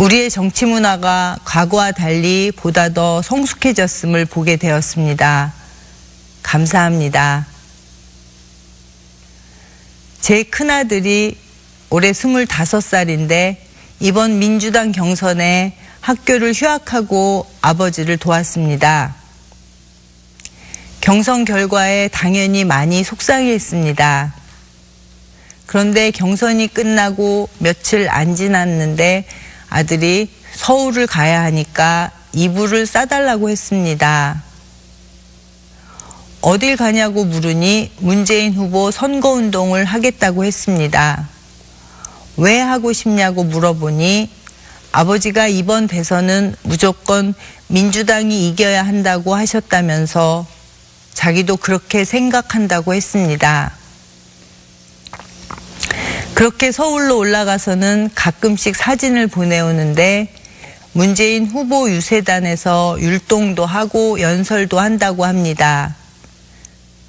우리의 정치 문화가 과거와 달리 보다 더 성숙해졌음을 보게 되었습니다. 감사합니다. 제 큰아들이 올해 25살인데 이번 민주당 경선에 학교를 휴학하고 아버지를 도왔습니다. 경선 결과에 당연히 많이 속상해했습니다. 그런데 경선이 끝나고 며칠 안 지났는데 아들이 서울을 가야 하니까 이불을 싸달라고 했습니다. 어딜 가냐고 물으니 문재인 후보 선거운동을 하겠다고 했습니다. 왜 하고 싶냐고 물어보니 아버지가 이번 대선은 무조건 민주당이 이겨야 한다고 하셨다면서 자기도 그렇게 생각한다고 했습니다. 그렇게 서울로 올라가서는 가끔씩 사진을 보내오는데 문재인 후보 유세단에서 율동도 하고 연설도 한다고 합니다.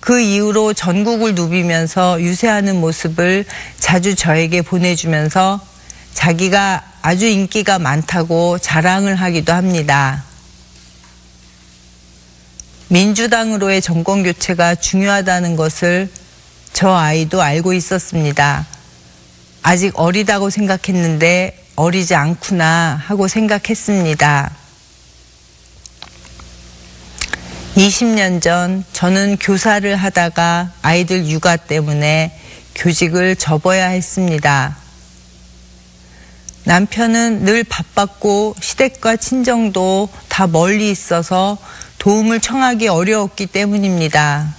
그 이후로 전국을 누비면서 유세하는 모습을 자주 저에게 보내주면서 자기가 아주 인기가 많다고 자랑을 하기도 합니다. 민주당으로의 정권 교체가 중요하다는 것을 저 아이도 알고 있었습니다. 아직 어리다고 생각했는데 어리지 않구나 하고 생각했습니다. 20년 전 저는 교사를 하다가 아이들 육아 때문에 교직을 접어야 했습니다. 남편은 늘 바빴고 시댁과 친정도 다 멀리 있어서 도움을 청하기 어려웠기 때문입니다.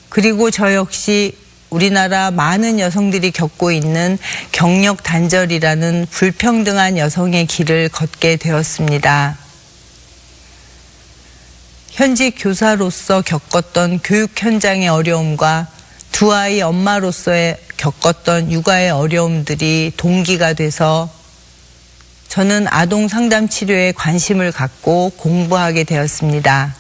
그리고 저 역시 우리나라 많은 여성들이 겪고 있는 경력 단절이라는 불평등한 여성의 길을 걷게 되었습니다. 현직 교사로서 겪었던 교육 현장의 어려움과 두 아이 엄마로서의 겪었던 육아의 어려움들이 동기가 돼서 저는 아동 상담 치료에 관심을 갖고 공부하게 되었습니다.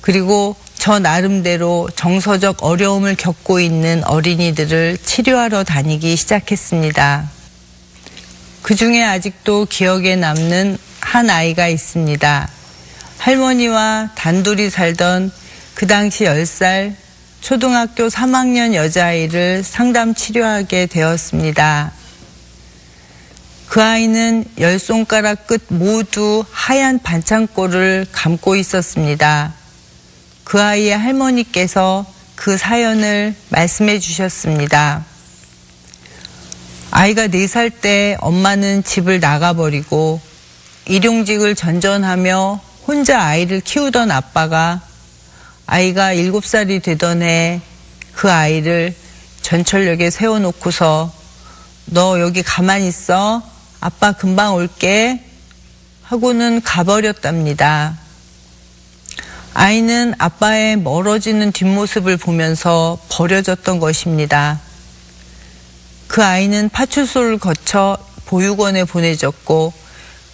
그리고 저 나름대로 정서적 어려움을 겪고 있는 어린이들을 치료하러 다니기 시작했습니다. 그중에 아직도 기억에 남는 한 아이가 있습니다. 할머니와 단둘이 살던 그 당시 10살 초등학교 3학년 여자아이를 상담 치료하게 되었습니다. 그 아이는 10손가락 끝 모두 하얀 반창고를 감고 있었습니다. 그 아이의 할머니께서 그 사연을 말씀해 주셨습니다. 아이가 4살 때 엄마는 집을 나가버리고 일용직을 전전하며 혼자 아이를 키우던 아빠가 아이가 7살이 되던 해 그 아이를 전철역에 세워놓고서 너 여기 가만히 있어. 아빠 금방 올게 하고는 가버렸답니다. 아이는 아빠의 멀어지는 뒷모습을 보면서 버려졌던 것입니다. 그 아이는 파출소를 거쳐 보육원에 보내졌고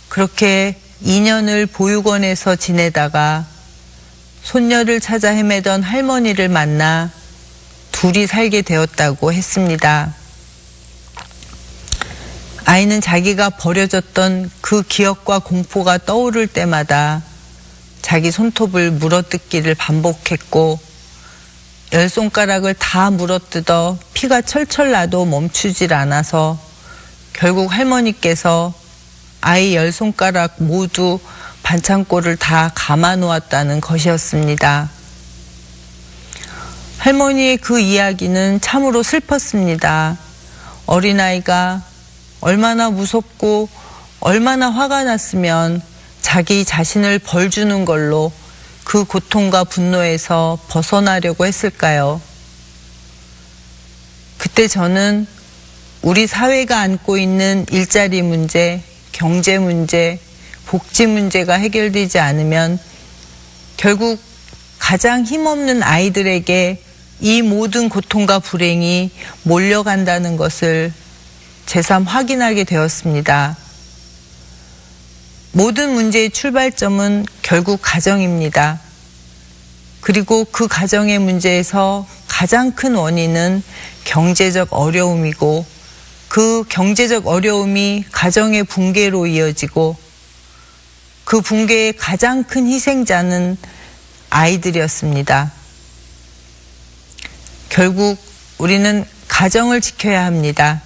그렇게 2년을 보육원에서 지내다가 손녀를 찾아 헤매던 할머니를 만나 둘이 살게 되었다고 했습니다. 아이는 자기가 버려졌던 그 기억과 공포가 떠오를 때마다 자기 손톱을 물어뜯기를 반복했고 10손가락을 다 물어뜯어 피가 철철 나도 멈추질 않아서 결국 할머니께서 아이 10손가락 모두 반창고를 다 감아 놓았다는 것이었습니다. 할머니의 그 이야기는 참으로 슬펐습니다. 어린아이가 얼마나 무섭고 얼마나 화가 났으면 자기 자신을 벌 주는 걸로 그 고통과 분노에서 벗어나려고 했을까요? 그때 저는 우리 사회가 안고 있는 일자리 문제, 경제 문제, 복지 문제가 해결되지 않으면 결국 가장 힘없는 아이들에게 이 모든 고통과 불행이 몰려간다는 것을 새삼 확인하게 되었습니다. 모든 문제의 출발점은 결국 가정입니다. 그리고 그 가정의 문제에서 가장 큰 원인은 경제적 어려움이고 그 경제적 어려움이 가정의 붕괴로 이어지고 그 붕괴의 가장 큰 희생자는 아이들이었습니다. 결국 우리는 가정을 지켜야 합니다.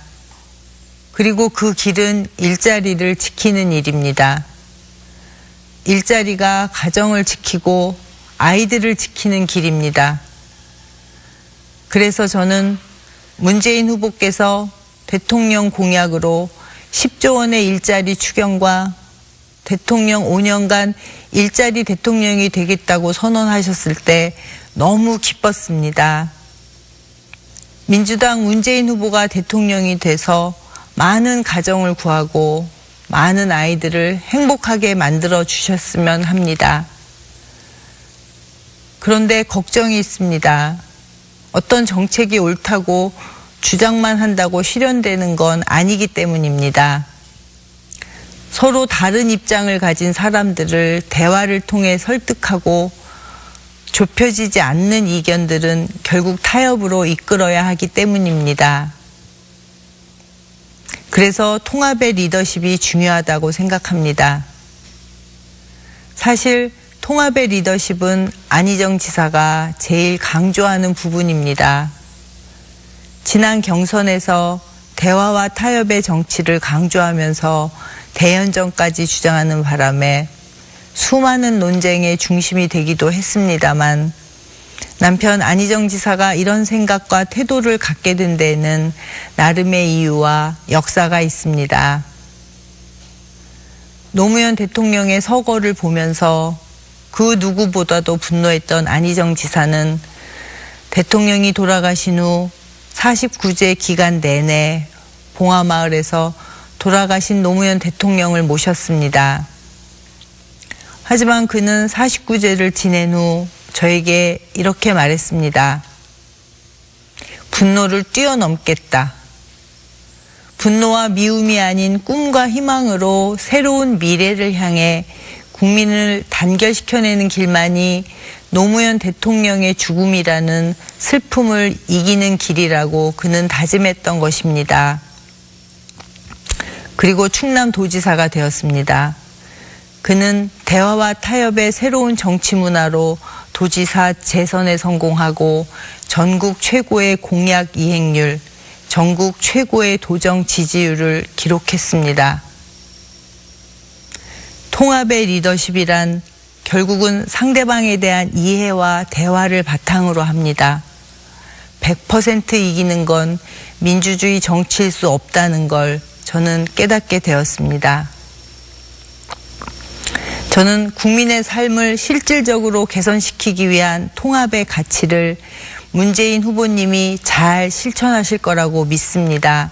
그리고 그 길은 일자리를 지키는 일입니다. 일자리가 가정을 지키고 아이들을 지키는 길입니다. 그래서 저는 문재인 후보께서 대통령 공약으로 10조 원의 일자리 추경과 대통령 5년간 일자리 대통령이 되겠다고 선언하셨을 때 너무 기뻤습니다. 민주당 문재인 후보가 대통령이 돼서 많은 가정을 구하고 많은 아이들을 행복하게 만들어 주셨으면 합니다. 그런데 걱정이 있습니다. 어떤 정책이 옳다고 주장만 한다고 실현되는 건 아니기 때문입니다. 서로 다른 입장을 가진 사람들을 대화를 통해 설득하고 좁혀지지 않는 이견들은 결국 타협으로 이끌어야 하기 때문입니다. 그래서 통합의 리더십이 중요하다고 생각합니다. 사실 통합의 리더십은 안희정 지사가 제일 강조하는 부분입니다. 지난 경선에서 대화와 타협의 정치를 강조하면서 대연정까지 주장하는 바람에 수많은 논쟁의 중심이 되기도 했습니다만 남편 안희정 지사가 이런 생각과 태도를 갖게 된 데에는 나름의 이유와 역사가 있습니다. 노무현 대통령의 서거를 보면서 그 누구보다도 분노했던 안희정 지사는 대통령이 돌아가신 후 49제 기간 내내 봉화마을에서 돌아가신 노무현 대통령을 모셨습니다. 하지만 그는 49제를 지낸 후 저에게 이렇게 말했습니다. 분노를 뛰어넘겠다. 분노와 미움이 아닌 꿈과 희망으로 새로운 미래를 향해 국민을 단결시켜내는 길만이 노무현 대통령의 죽음이라는 슬픔을 이기는 길이라고 그는 다짐했던 것입니다. 그리고 충남도지사가 되었습니다. 그는 대화와 타협의 새로운 정치 문화로 도지사 재선에 성공하고 전국 최고의 공약 이행률, 전국 최고의 도정 지지율을 기록했습니다. 통합의 리더십이란 결국은 상대방에 대한 이해와 대화를 바탕으로 합니다. 100% 이기는 건 민주주의 정치일 수 없다는 걸 저는 깨닫게 되었습니다. 저는 국민의 삶을 실질적으로 개선시키기 위한 통합의 가치를 문재인 후보님이 잘 실천하실 거라고 믿습니다.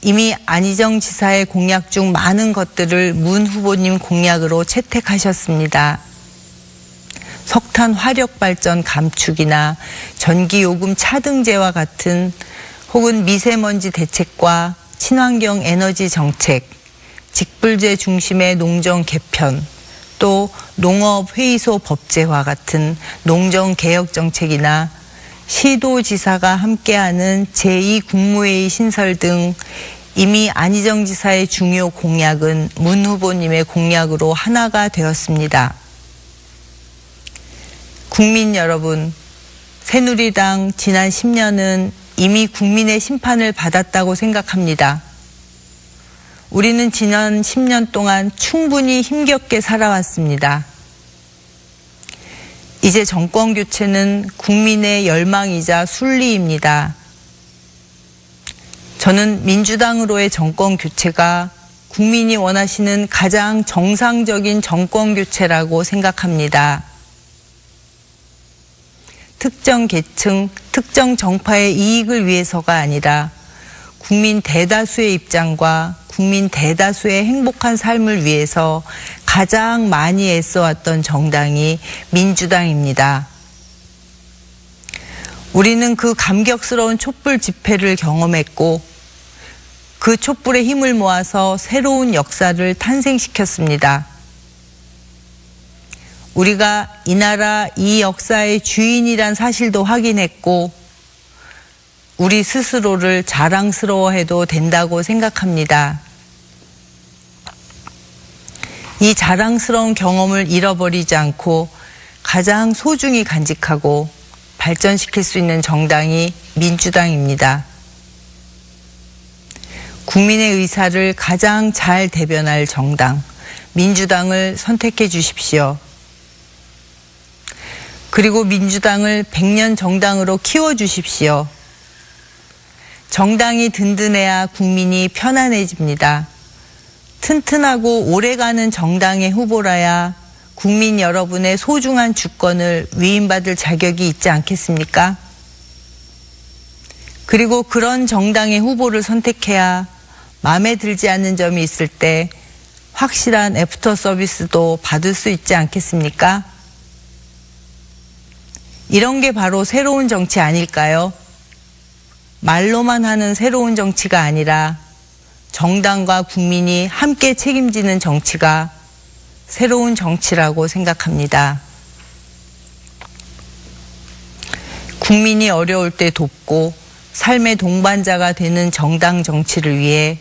이미 안희정 지사의 공약 중 많은 것들을 문 후보님 공약으로 채택하셨습니다. 석탄 화력 발전 감축이나 전기요금 차등제와 같은 혹은 미세먼지 대책과 친환경 에너지 정책, 직불제 중심의 농정 개편, 또 농업회의소 법제화 같은 농정개혁 정책이나 시도지사가 함께하는 제2국무회의 신설 등 이미 안희정 지사의 중요 공약은 문 후보님의 공약으로 하나가 되었습니다. 국민 여러분, 새누리당 지난 10년은 이미 국민의 심판을 받았다고 생각합니다. 우리는 지난 10년 동안 충분히 힘겹게 살아왔습니다. 이제 정권 교체는 국민의 열망이자 순리입니다. 저는 민주당으로의 정권 교체가 국민이 원하시는 가장 정상적인 정권 교체라고 생각합니다. 특정 계층, 특정 정파의 이익을 위해서가 아니라 국민 대다수의 입장과 국민 대다수의 행복한 삶을 위해서 가장 많이 애써왔던 정당이 민주당입니다. 우리는 그 감격스러운 촛불 집회를 경험했고 그 촛불의 힘을 모아서 새로운 역사를 탄생시켰습니다. 우리가 이 나라 이 역사의 주인이란 사실도 확인했고 우리 스스로를 자랑스러워해도 된다고 생각합니다. 이 자랑스러운 경험을 잃어버리지 않고 가장 소중히 간직하고 발전시킬 수 있는 정당이 민주당입니다. 국민의 의사를 가장 잘 대변할 정당, 민주당을 선택해 주십시오. 그리고 민주당을 100년 정당으로 키워주십시오. 정당이 든든해야 국민이 편안해집니다. 튼튼하고 오래가는 정당의 후보라야 국민 여러분의 소중한 주권을 위임받을 자격이 있지 않겠습니까? 그리고 그런 정당의 후보를 선택해야 마음에 들지 않는 점이 있을 때 확실한 애프터 서비스도 받을 수 있지 않겠습니까? 이런 게 바로 새로운 정치 아닐까요? 말로만 하는 새로운 정치가 아니라 정당과 국민이 함께 책임지는 정치가 새로운 정치라고 생각합니다. 국민이 어려울 때 돕고 삶의 동반자가 되는 정당 정치를 위해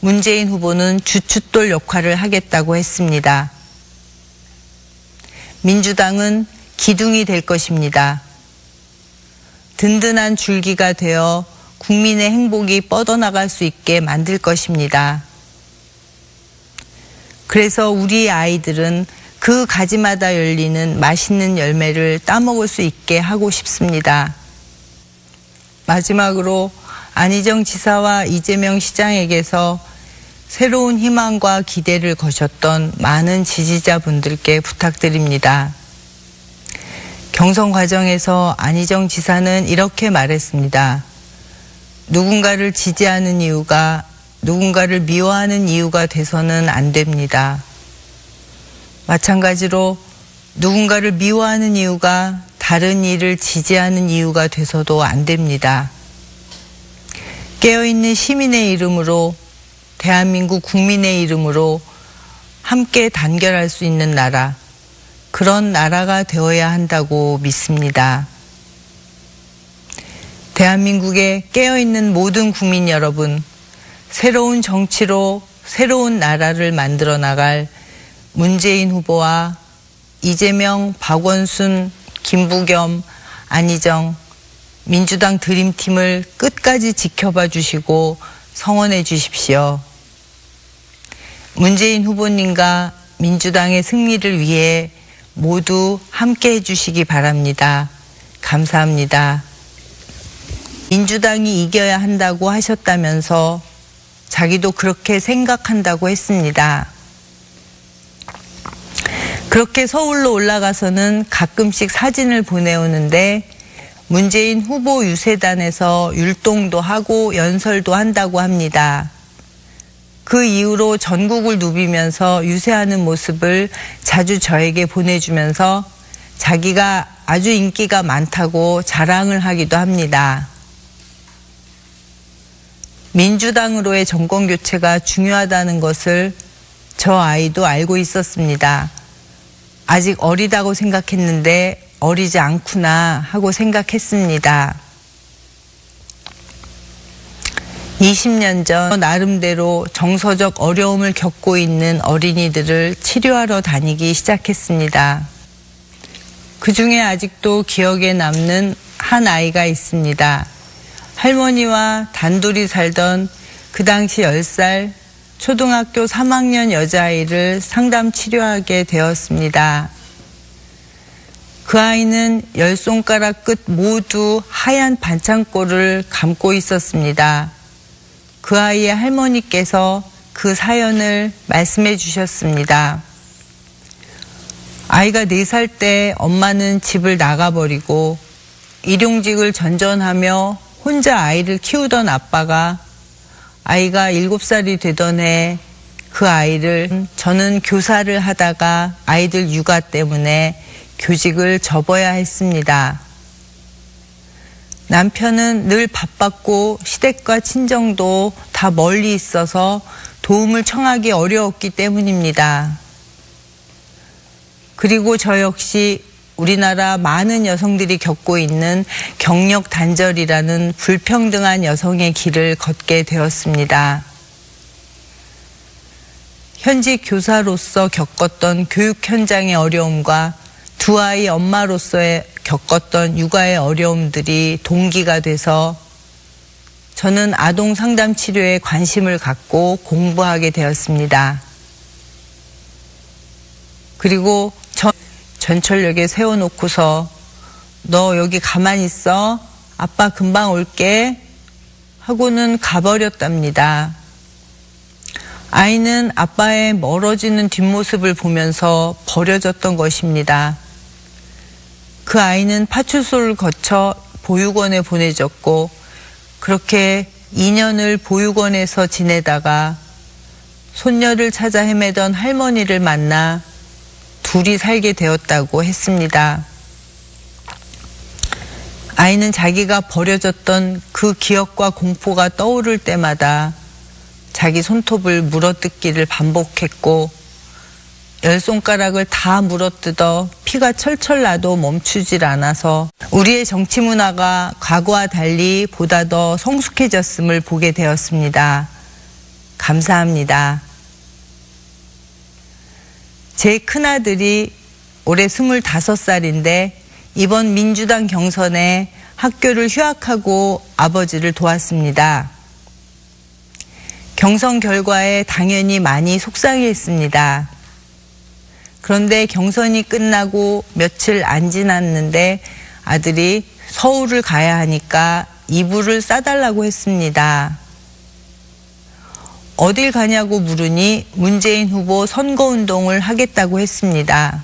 문재인 후보는 주춧돌 역할을 하겠다고 했습니다. 민주당은 기둥이 될 것입니다. 든든한 줄기가 되어 국민의 행복이 뻗어나갈 수 있게 만들 것입니다. 그래서 우리 아이들은 그 가지마다 열리는 맛있는 열매를 따먹을 수 있게 하고 싶습니다. 마지막으로 안희정 지사와 이재명 시장에게서 새로운 희망과 기대를 거셨던 많은 지지자분들께 부탁드립니다. 경선 과정에서 안희정 지사는 이렇게 말했습니다. 누군가를 지지하는 이유가 누군가를 미워하는 이유가 돼서는 안 됩니다. 마찬가지로 누군가를 미워하는 이유가 다른 일을 지지하는 이유가 돼서도 안 됩니다. 깨어있는 시민의 이름으로 대한민국 국민의 이름으로 함께 단결할 수 있는 나라, 그런 나라가 되어야 한다고 믿습니다. 대한민국에 깨어있는 모든 국민 여러분, 새로운 정치로 새로운 나라를 만들어 나갈 문재인 후보와 이재명, 박원순, 김부겸, 안희정, 민주당 드림팀을 끝까지 지켜봐 주시고 성원해 주십시오. 문재인 후보님과 민주당의 승리를 위해 모두 함께 해주시기 바랍니다. 감사합니다. 민주당이 이겨야 한다고 하셨다면서 자기도 그렇게 생각한다고 했습니다. 그렇게 서울로 올라가서는 가끔씩 사진을 보내오는데 문재인 후보 유세단에서 율동도 하고 연설도 한다고 합니다. 그 이후로 전국을 누비면서 유세하는 모습을 자주 저에게 보내주면서 자기가 아주 인기가 많다고 자랑을 하기도 합니다. 민주당으로의 정권교체가 중요하다는 것을 저 아이도 알고 있었습니다. 아직 어리다고 생각했는데 어리지 않구나 하고 생각했습니다. 20년 전 나름대로 정서적 어려움을 겪고 있는 어린이들을 치료하러 다니기 시작했습니다. 그 중에 아직도 기억에 남는 한 아이가 있습니다. 할머니와 단둘이 살던 그 당시 10살 초등학교 3학년 여자아이를 상담 치료하게 되었습니다. 그 아이는 10손가락 끝 모두 하얀 반창고를 감고 있었습니다. 그 아이의 할머니께서 그 사연을 말씀해 주셨습니다. 아이가 4살 때 엄마는 집을 나가버리고 일용직을 전전하며 혼자 아이를 키우던 아빠가 아이가 7살이 되던 해 그 아이를 저는 교사를 하다가 아이들 육아 때문에 교직을 접어야 했습니다. 남편은 늘 바빴고 시댁과 친정도 다 멀리 있어서 도움을 청하기 어려웠기 때문입니다. 그리고 저 역시 우리나라 많은 여성들이 겪고 있는 경력 단절이라는 불평등한 여성의 길을 걷게 되었습니다. 현직 교사로서 겪었던 교육 현장의 어려움과 두 아이 엄마로서의 겪었던 육아의 어려움들이 동기가 돼서 저는 아동 상담 치료에 관심을 갖고 공부하게 되었습니다. 그리고 전철역에 세워놓고서 너 여기 가만히 있어. 아빠 금방 올게. 하고는 가버렸답니다. 아이는 아빠의 멀어지는 뒷모습을 보면서 버려졌던 것입니다. 그 아이는 파출소를 거쳐 보육원에 보내졌고 그렇게 2년을 보육원에서 지내다가 손녀를 찾아 헤매던 할머니를 만나 둘이 살게 되었다고 했습니다. 아이는 자기가 버려졌던 그 기억과 공포가 떠오를 때마다 자기 손톱을 물어뜯기를 반복했고 10손가락을 다 물어뜯어 피가 철철 나도 멈추질 않아서 우리의 정치 문화가 과거와 달리 보다 더 성숙해졌음을 보게 되었습니다. 감사합니다. 제 큰아들이 올해 25살인데 이번 민주당 경선에 학교를 휴학하고 아버지를 도왔습니다. 경선 결과에 당연히 많이 속상해했습니다. 그런데 경선이 끝나고 며칠 안 지났는데 아들이 서울을 가야 하니까 이불을 싸달라고 했습니다. 어딜 가냐고 물으니 문재인 후보 선거운동을 하겠다고 했습니다.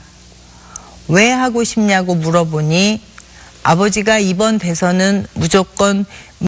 왜 하고 싶냐고 물어보니 아버지가 이번 대선은 무조건